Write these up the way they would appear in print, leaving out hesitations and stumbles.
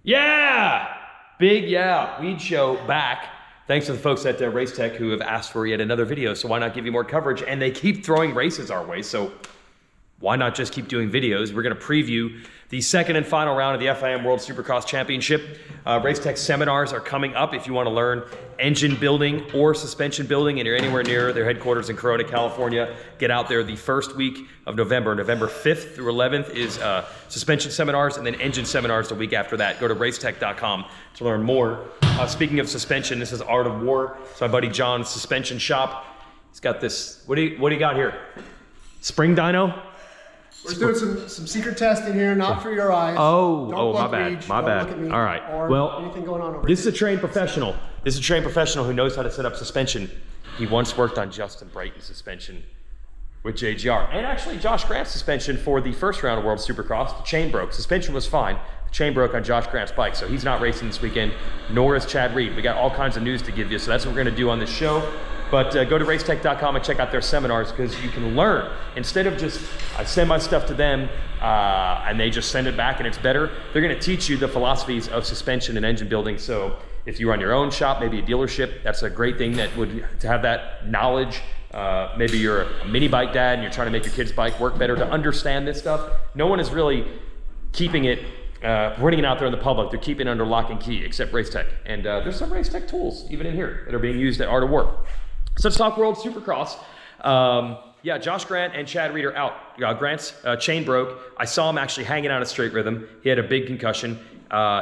Yeah! Big yeah, Weege show back. Thanks to the folks at Race Tech who have asked for yet another video, so why not give you more coverage? And they keep throwing races our way, so why not just keep doing videos? We're gonna preview the second and final round of the FIM World Supercross Championship. Race Tech seminars are coming up if you wanna learn engine building or suspension building and you're anywhere near their headquarters in Corona, California. Get out there the first week of November. November 5th through 11th is suspension seminars, and then engine seminars the week after that. Go to racetech.com to learn more. Speaking of suspension, this is Art of War. It's my buddy John's suspension shop. He's got this, what do you got here? Spring dyno? We're doing some secret testing here, not for your eyes. Oh, my bad, my bad. Me, all right, well, anything going on over this is a trained professional. This is a trained professional who knows how to set up suspension. He once worked on Justin Brayton's suspension with JGR, and actually Josh Grant's suspension for the first round of World Supercross. The chain broke. Suspension was fine. The chain broke on Josh Grant's bike, so he's not racing this weekend, nor is Chad Reed. We got all kinds of news to give you, so that's what we're gonna do on this show. But go to racetech.com and check out their seminars because you can learn. Instead of just, I send my stuff to them and they just send it back and it's better, they're gonna teach you the philosophies of suspension and engine building. So if you run your own shop, maybe a dealership, that's a great thing to have that knowledge. Maybe you're a mini bike dad and you're trying to make your kid's bike work better, to understand this stuff. No one is really keeping it, putting it out there in the public. They're keeping it under lock and key, except Race Tech. And there's some Race Tech tools, even in here, that are being used at Art of War. So let's talk World Supercross. Yeah, Josh Grant and Chad Reed are out. Grant's chain broke. I saw him actually hanging out at Straight Rhythm. He had a big concussion.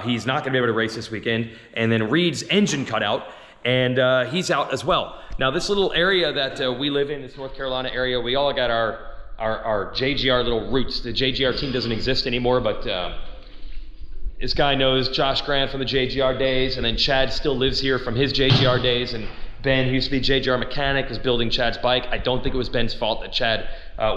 He's not gonna be able to race this weekend. And then Reed's engine cut out, and he's out as well. Now this little area that we live in, this North Carolina area, we all got our JGR little roots. The JGR team doesn't exist anymore, but this guy knows Josh Grant from the JGR days, and then Chad still lives here from his JGR days, and Ben, who used to be JGR mechanic, is building Chad's bike. I don't think it was Ben's fault that Chad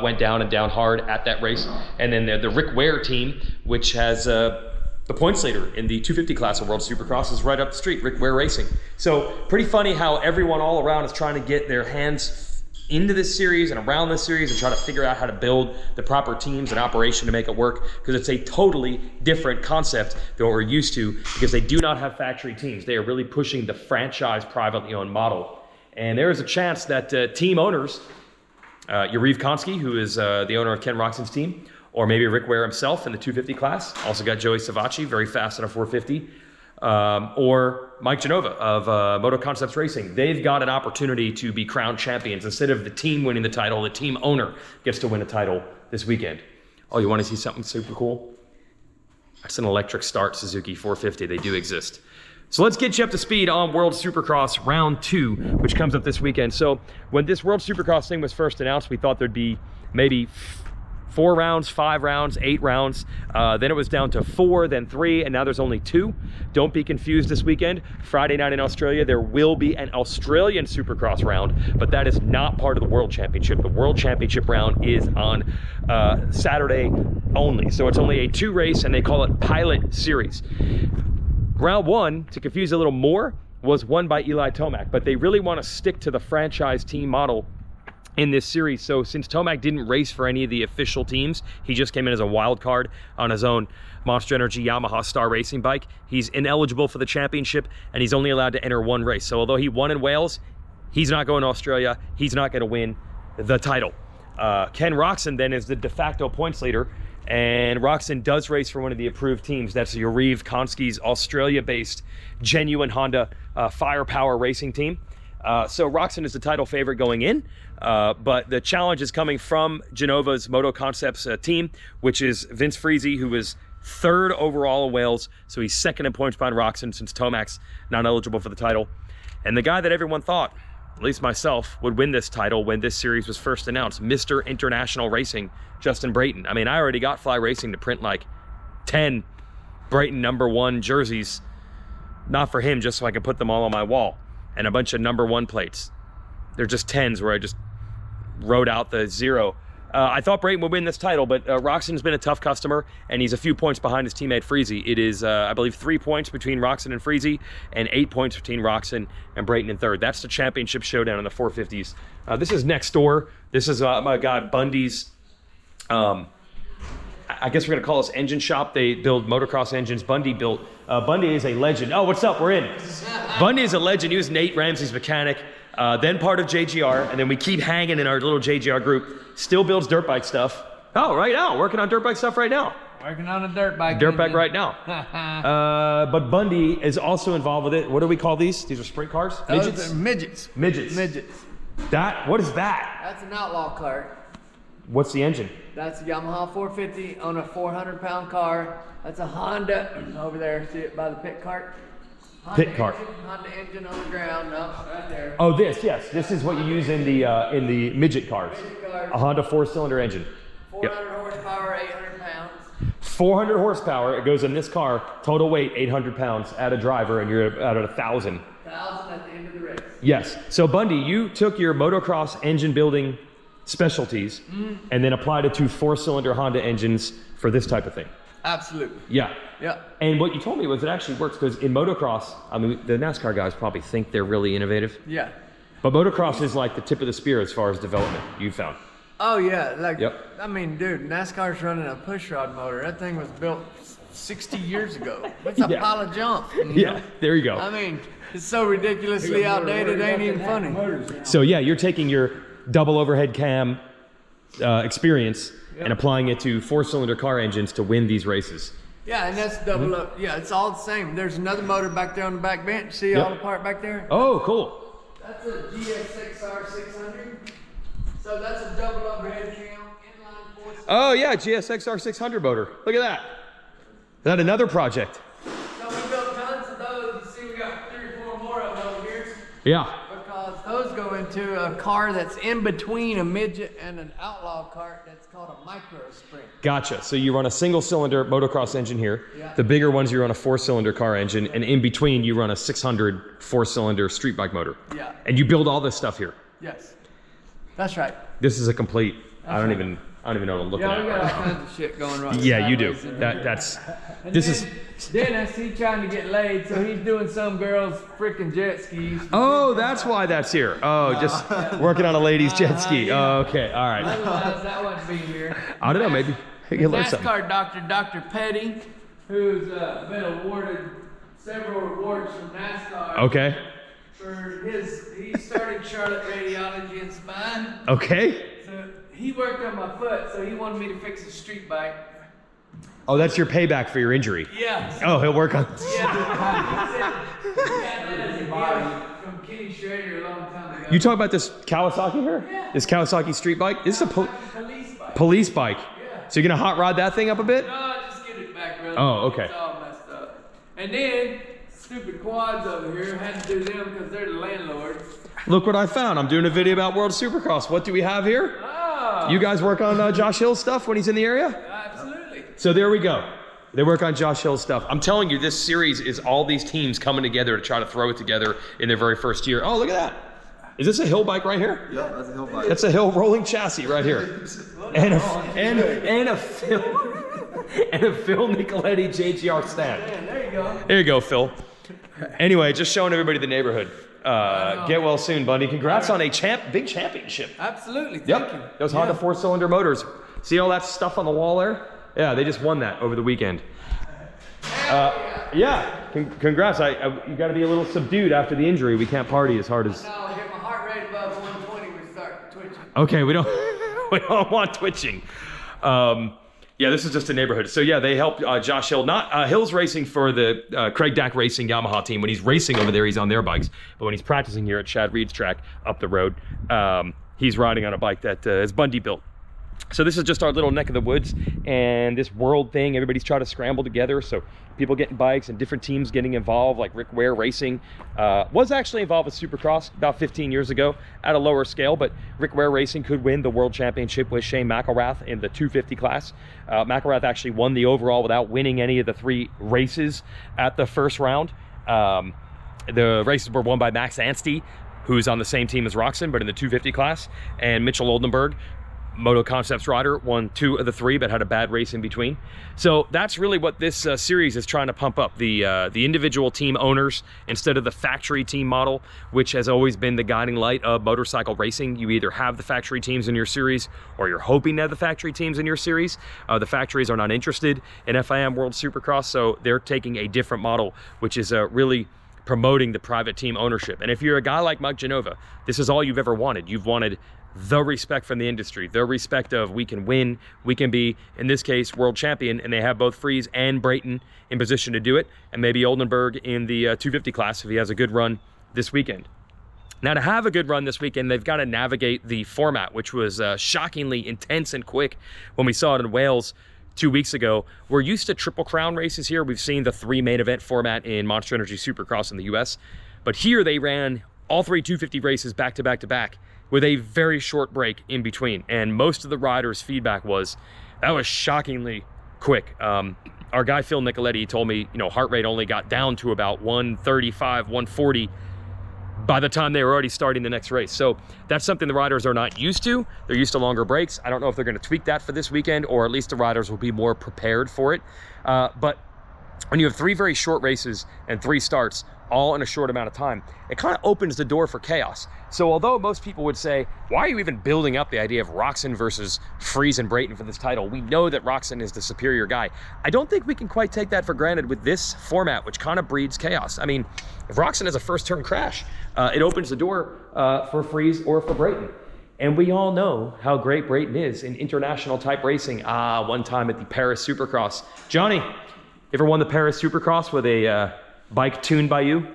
went down and down hard at that race. And then the Rick Ware team, which has the points leader in the 250 class of World Supercross, is right up the street, Rick Ware Racing. So pretty funny how everyone all around is trying to get their hands into this series and around this series and try to figure out how to build the proper teams and operation to make it work, because it's a totally different concept than what we're used to, because they do not have factory teams. They are really pushing the franchise privately owned model. And there is a chance that team owners, Yariv Konsky, who is the owner of Ken Roczen's team, or maybe Rick Ware himself in the 250 class, also got Joey Savacci, very fast in a 450, or Mike Genova of Moto Concepts Racing. They've got an opportunity to be crowned champions. Instead of the team winning the title, the team owner gets to win a title this weekend. Oh, you want to see something super cool? That's an electric start Suzuki 450. They do exist. So let's get you up to speed on World Supercross Round 2, which comes up this weekend. So when this World Supercross thing was first announced, we thought there'd be maybe 4 rounds, 5 rounds, 8 rounds. Then it was down to 4, then 3, and now there's only 2. Don't be confused this weekend. Friday night in Australia, there will be an Australian Supercross round, but that is not part of the World Championship. The World Championship round is on Saturday only. So it's only a 2 race, and they call it Pilot Series. Round 1, to confuse a little more, was won by Eli Tomac, but they really want to stick to the franchise team model in this series. So since Tomac didn't race for any of the official teams, he just came in as a wild card on his own Monster Energy Yamaha Star Racing bike. He's ineligible for the championship, and he's only allowed to enter 1 race. So although he won in Wales, he's not going to Australia. He's not going to win the title. Ken Roczen then is the de facto points leader, and Roczen does race for one of the approved teams. That's Yariv Konsky's Australia-based genuine Honda Firepower racing team. So Roczen is the title favorite going in, but the challenge is coming from Genova's Moto Concepts team, which is Vince Friese, who is 3rd overall in Wales. So he's 2nd in points behind Roczen since Tomac's not eligible for the title. And the guy that everyone thought, at least myself, would win this title when this series was first announced, Mr. International Racing, Justin Brayton. I mean, I already got Fly Racing to print like 10 Brayton #1 jerseys, not for him, just so I could put them all on my wall, and a bunch of #1 plates. They're just 10s where I just wrote out the 0. I thought Brayton would win this title, but Roczen's been a tough customer, and he's a few points behind his teammate Friese. It is, I believe, 3 points between Roczen and Friese, and 8 points between Roczen and Brayton in 3rd. That's the championship showdown in the 450s. This is next door. This is my guy Bundy's I guess we're gonna call this engine shop. They build motocross engines. Bundy Built. Bundy is a legend. Oh, what's up? We're in. Bundy is a legend. He was Nate Ramsey's mechanic, then part of JGR, and then we keep hanging in our little JGR group. Still builds dirt bike stuff. Oh, right now, working on dirt bike stuff right now. Working on a dirt bike. Dirt bike right now. But Bundy is also involved with it. What do we call these? These are sprint cars? Midgets? Midgets. Midgets. Midgets. What is that? That's an outlaw cart. What's the engine? That's a Yamaha 450 on a 400-pound car. That's a Honda over there. See it by the pit cart? Pit cart. Honda engine on the ground. No, right there. Oh, yes. This is what you use in the midget cars. Midget cars. A Honda 4-cylinder engine. 400 horsepower, 800 pounds. 400 horsepower. It goes in this car. Total weight 800 pounds. Add a driver, and you're at 1,000. 1,000 at the end of the race. Yes. So Bundy, you took your motocross engine building specialties and then applied it to 4-cylinder Honda engines for this type of thing. Absolutely. Yeah. Yeah. And what you told me was it actually works because in motocross, I mean, the NASCAR guys probably think they're really innovative. Yeah. But motocross is like the tip of the spear as far as development, you found. Oh yeah, like, Yep. I mean, dude, NASCAR's running a pushrod motor. That thing was built 60 years ago. It's a Yeah. pile of junk. Yeah, there you go. I mean, it's so ridiculously outdated, it ain't even funny. So yeah, you're taking your double overhead cam experience and applying it to 4-cylinder car engines to win these races. Yeah, and that's double up. Yeah, it's all the same. There's another motor back there on the back bench. See Yep. all the part back there? Oh, cool. That's a GSX-R 600. So that's a double overhead cam, inline 4. Oh yeah, GSX-R 600 motor. Look at that. Is that another project? So we built tons of those. You see, we got 3 or 4 more of them over here. Yeah. Because those go into a car that's in between a midget and an outlaw cart that's called a micro sprint. Gotcha. So you run a single-cylinder motocross engine here. Yeah. The bigger ones you run a 4-cylinder car engine, and in between you run a 600 4-cylinder street bike motor. Yeah. And you build all this stuff here. Yes. That's right. This is a complete. I don't even know what I'm looking Yeah, we at. got all Right now. kinds of shit going right. Yeah, you do. sideways in here. That's. And This then, is. Dennis, he's trying to get laid, so he's doing some girl's freaking jet skis. Oh, that's why that's here. Oh, just working on a lady's jet ski. yeah. Oh, okay, all right. Otherwise, that wouldn't be here. I don't know. Maybe you can learn something. NASCAR doctor, Dr. Petty, who's been awarded several awards from NASCAR. Okay. He started Charlotte Radiology and Spine. Okay. So he worked on my foot, so he wanted me to fix a street bike. Oh, that's your payback for your injury. Yeah. Oh, he'll work on. Yeah. He got that as a gift from Kenny Schrader a long time ago. You talking about this Kawasaki here? Yeah. This Kawasaki street bike? This is a police bike. police bike. Yeah. So you're gonna hot rod that thing up a bit? No, just get it back, brother. Oh, okay. It's all messed up. And then, stupid quads over here, had to do them because they're the landlord. Look what I found. I'm doing a video about World Supercross. What do we have here? Oh. You guys work on Josh Hill's stuff when he's in the area? Absolutely. So there we go. They work on Josh Hill's stuff. I'm telling you, this series is all these teams coming together to try to throw it together in their very first year. Oh, look at that. Is this a Hill bike right here? Yeah, that's a Hill bike. That's a Hill rolling chassis right here. And a Phil Nicoletti JGR stand. Man, there you go. There you go, Phil. Anyway, just showing everybody the neighborhood. Get well soon, Bundy. Congrats on a big championship. Absolutely. Thank you. Those Honda 4-cylinder motors. See all that stuff on the wall there? Yeah, they just won that over the weekend. Yeah, congrats. You got to be a little subdued after the injury. We can't party as hard as. No, I get my heart rate above 120, we start twitching. Okay, we don't want twitching. Yeah, this is just a neighborhood. So yeah, they helped Josh Hill. Not Hill's racing for the Craig Dack Racing Yamaha team. When he's racing over there, he's on their bikes. But when he's practicing here at Chad Reed's track up the road, he's riding on a bike that is Bundy Built. So this is just our little neck of the woods, and this world thing, everybody's trying to scramble together. So people getting bikes and different teams getting involved, like Rick Ware Racing was actually involved with Supercross about 15 years ago at a lower scale, but Rick Ware Racing could win the world championship with Shane McElrath in the 250 class. McElrath actually won the overall without winning any of the 3 races at the first round. The races were won by Max Anstey, who's on the same team as Roczen, but in the 250 class, and Mitchell Oldenburg, Moto Concepts rider, won 2 of the 3, but had a bad race in between. So that's really what this series is trying to pump up, the individual team owners instead of the factory team model, which has always been the guiding light of motorcycle racing. You either have the factory teams in your series or you're hoping to have the factory teams in your series. The factories are not interested in FIM World Supercross, so they're taking a different model, which is really promoting the private team ownership. And if you're a guy like Mike Genova, this is all you've ever wanted. You've wanted the respect from the industry, the respect of we can win, we can be, in this case, world champion, and they have both Friese and Brayton in position to do it, and maybe Oldenburg in the 250 class if he has a good run this weekend. Now, to have a good run this weekend, they've got to navigate the format, which was shockingly intense and quick when we saw it in Wales 2 weeks ago. We're used to Triple Crown races here. We've seen the 3 main event format in Monster Energy Supercross in the US, but here they ran all 3 250 races back to back to back with a very short break in between. And most of the riders' feedback was, that was shockingly quick. Our guy, Phil Nicoletti, told me, you know, heart rate only got down to about 135, 140 by the time they were already starting the next race. So that's something the riders are not used to. They're used to longer breaks. I don't know if they're gonna tweak that for this weekend, or at least the riders will be more prepared for it. But when you have 3 very short races and 3 starts, all in a short amount of time, it kind of opens the door for chaos. So although most people would say, why are you even building up the idea of Roczen versus Friese and Brayton for this title? We know that Roczen is the superior guy. I don't think we can quite take that for granted with this format, which kind of breeds chaos. I mean, if Roczen has a first turn crash, it opens the door for Friese or for Brayton. And we all know how great Brayton is in international type racing. One time at the Paris Supercross. Johnny, ever won the Paris Supercross with a bike tuned by you?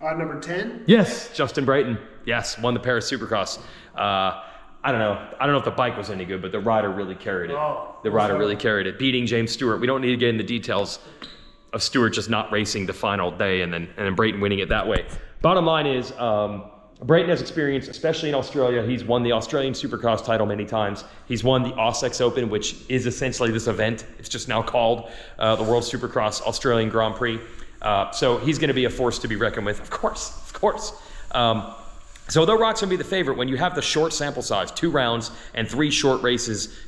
Number 10? Yes, Justin Brayton. Yes, won the Paris Supercross. I don't know if the bike was any good, but the rider really carried it. The rider really carried it, beating James Stewart. We don't need to get into details of Stewart just not racing the final day and then Brayton winning it that way. Bottom line is, Brayton has experience, especially in Australia. He's won the Australian Supercross title many times. He's won the AUSX Open, which is essentially this event. It's just now called the World Supercross Australian Grand Prix. So he's going to be a force to be reckoned with, of course, of course. So although Roczen will be the favorite, when you have the short sample size, 2 rounds and 3 short races,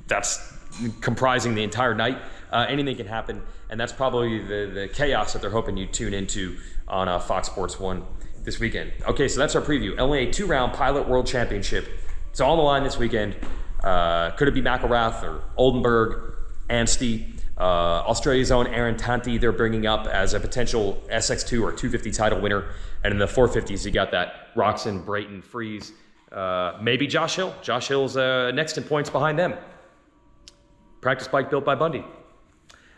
that's comprising the entire night, anything can happen. And that's probably the chaos that they're hoping you tune into on Fox Sports 1 this weekend. Okay, so that's our preview. Only a 2-round Pilot World Championship. It's all on the line this weekend. Could it be McElrath or Oldenburg, Anstey? Australia's own Aaron Tanti, they're bringing up as a potential SX2 or 250 title winner. And in the 450s, you got that Roczen, Brayton, Friese, maybe Josh Hill. Josh Hill's next in points behind them. Practice bike built by Bundy.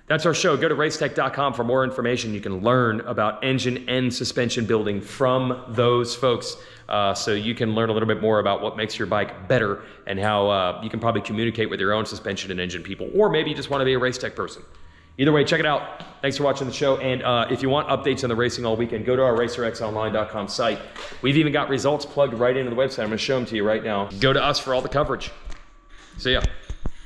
That's our show. Go to racetech.com for more information. You can learn about engine and suspension building from those folks. So you can learn a little bit more about what makes your bike better and how you can probably communicate with your own suspension and engine people, or maybe you just want to be a race tech person. Either way, check it out. Thanks for watching the show. And if you want updates on the racing all weekend, go to our racerxonline.com site. We've even got results plugged right into the website. I'm going to show them to you right now. Go to us for all the coverage. See ya.